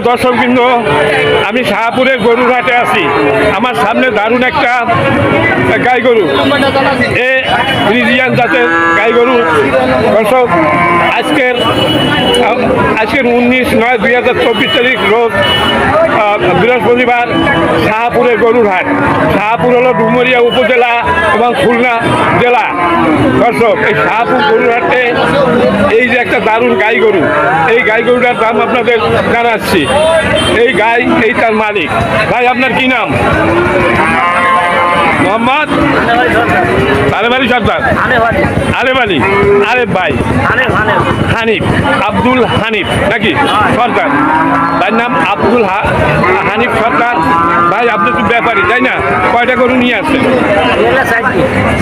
দর্শকবৃন্দ, আমি শাহপুরের গরুর হাটে আছি। আমার সামনে দারুণ একটা গাই গরু, এ ফ্রিজিয়ান জাতের গাই গরু। দর্শক, আজকের 19/9/2024 তারিখ রোজ বৃহস্পতিবার শাহপুরের গরুর হাট। শাহপুর হলো ডুমুরিয়া উপজেলা এবং খুলনা জেলা। দর্শক, এই শাহপুর গরুর হাটে এই যে একটা দারুণ গাই গরু, এই গাই গরুটার দাম আপনাদের জানাচ্ছি। এই গাই, এই তার মালিক। ভাই, আপনার কি নাম? মোহাম্মদ আরেফ আলী সর্দার, আরেফ আলী, আরেফ ভাই, হানিফ, আব্দুল হানিফ নাকি সর্দার? তার নাম আব্দুল হানিফ সর্দার। ভাই, আপনি তো ব্যাপারী, তাই না? কয়টা গরু নিয়ে আসছেন?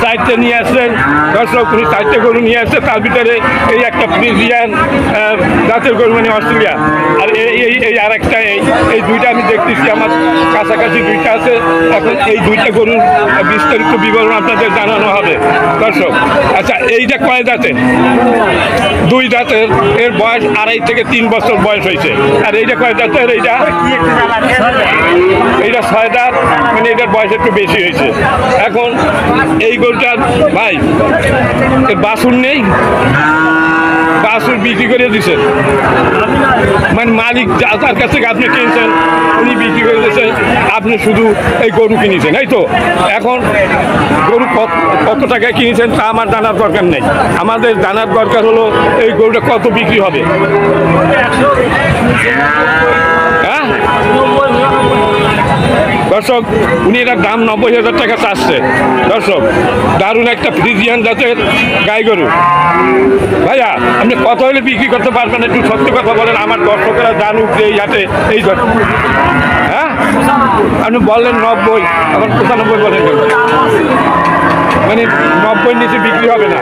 4টে নিয়ে আসছেন। দর্শক, উনি 4টে গরু নিয়ে আসছে। তার ভিতরে এই একটা ফ্রিজিয়ান জাতের গরু, মানে অস্ট্রেলিয়া। আর এই আর একটা, এই দুইটা আমি দেখতেছি, আমার কাছাকাছি দুইটা আছে। এখন এই দুইটা গরুর বিস্তারিত বিবরণ আপনাদের জানানো হবে। দর্শক, আচ্ছা, এইটা কয় দাঁতের? 2 দাঁতের। এর বয়স 2.5 থেকে 3 বছর বয়স হয়েছে। আর এইটা কয় দাঁতের? এইটা 6 দাঁত, মানে এটার বয়স একটু বেশি হয়েছে। এখন এই গরুটার ভাই, এর বাছুর নেই, বাছুর বিক্রি করে দিচ্ছেন, মানে মালিক যার কাছ থেকে আপনি কিনছেন উনি বিক্রি করে দিচ্ছেন, আপনি শুধু এই গরু কিনেছেন, এই তো। এখন গরু কত টাকায় কিনেছেন তা আমার জানার দরকার নেই। আমাদের জানার দরকার হলো এই গরুটা কত বিক্রি হবে। হ্যাঁ দর্শক, উনি এটার দাম 90,000 টাকা চাচ্ছে। দর্শক, দারুণ একটা ফ্রিজিয়ান জাতের গাই গরু। ভাইয়া, আপনি কত হলে বিক্রি করতে পারবেন? একটু সত্য কথা বলেন, আমার দর্শকেরা জানুক যে এই হাটে এই। হ্যাঁ, আপনি বললেন 90, এখন 95 বলেন, মানে 90-র নিচে বিক্রি হবে না।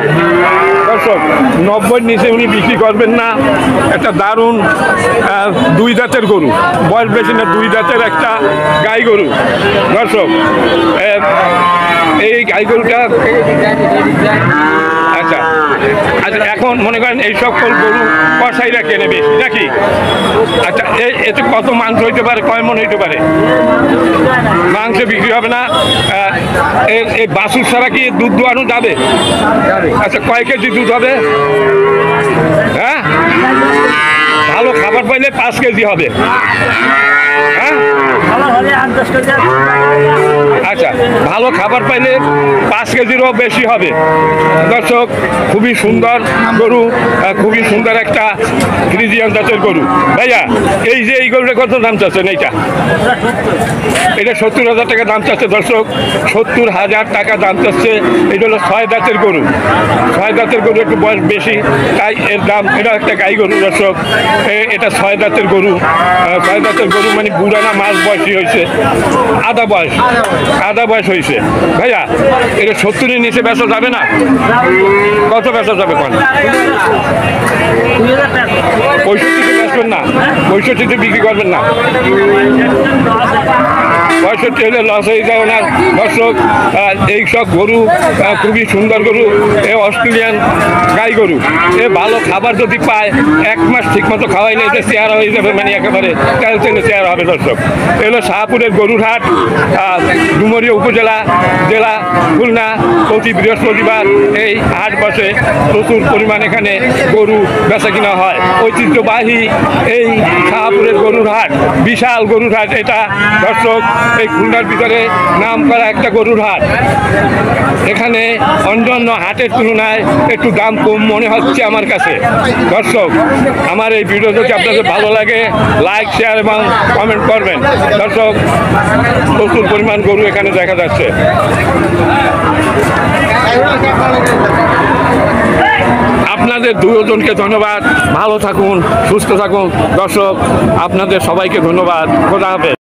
দর্শক, 90-র নিচে উনি বিক্রি করবেন না। একটা দারুণ 2 দাঁতের গরু, বয়স বেশি না, 2 দাঁতের একটা গাই গরু। দর্শক, এই গাই গরুটা, আচ্ছা আচ্ছা, এখন মনে করেন এই সকল গরু কসাইরা কেনে বেশি নাকি? আচ্ছা, এতে কত মাংস হইতে পারে? কয় মন হইতে পারে? মাংস বিক্রি হবে না। এই বাছুর ছাড়া কি দুধ দোয়ানো যাবে? আচ্ছা, কয় কেজি দুধ হবে? হ্যাঁ, ভালো খাবার পাইলে 5 কেজি হবে। হ্যাঁ, আচ্ছা, ভালো খাবার পাইলে 5 কেজিরও বেশি হবে। দর্শক, খুবই সুন্দর গরু, খুবই সুন্দর একটা ফ্রিজিয়ান জাতের গরু। ভাইয়া, এই যে এই গরুটা কত দাম চাচ্ছেন? এটা 70,000 টাকা দাম চাচ্ছে। দর্শক, 70,000 টাকা দাম চাচ্ছে। এটা হলো 6 দাঁতের গরু। 6 দাঁতের গরু, একটু বয়স বেশি, তাই এর দাম। এটা একটা গাই গরু। দর্শক, এটা 6 দাঁতের গরু। 6 দাঁতের গরু মানে বুড়া না, মাঝ বয়সী হয়েছে, আধা বয়স হয়েছে। ভাইয়া, এটা 70-এর নিচে বেচা যাবে না? কত বেচা যাবে? 65-তে বেচবেন না? 65-তে বিক্রি করবেন না? 65 হলে লস হয়ে যায় ওনার। দর্শক, এই সব গরু খুবই সুন্দর গরু। এ অস্ট্রেলিয়ান গাই গরু। এ ভালো খাবার যদি পায়, 1 মাস ঠিক মতো খাওয়াইলে এটা চেহারা হয়ে যাবে, মানে একেবারে তেলচেনে চেহারা হবে। দর্শক, এগুলো শাহপুরের গরুর হাট, ডুমুরিয়া উপজেলা, জেলা খুলনা। প্রতি বৃহস্পতিবার এই হাট বসে। প্রচুর পরিমাণ এখানে গরু বেচা কিনা হয়। ঐতিহ্যবাহী এই শাহপুরের গরুর হাট, বিশাল গরুর হাট এটা। দর্শক, এই খুলনার ভিতরে নাম করা একটা গরুর হাট। এখানে অন্যান্য হাটের তুলনায় একটু দাম কম মনে হচ্ছে আমার কাছে। দর্শক, আমার এই ভিডিও যদি আপনাদের ভালো লাগে, লাইক, শেয়ার এবং কমেন্ট করবেন। দর্শক, প্রচুর পরিমাণ গরু এখানে দেখা যাচ্ছে। আপনাদের দুজনকে ধন্যবাদ। ভালো থাকুন, সুস্থ থাকুন। দর্শক, আপনাদের সবাইকে ধন্যবাদ। খোদা হাফেজ।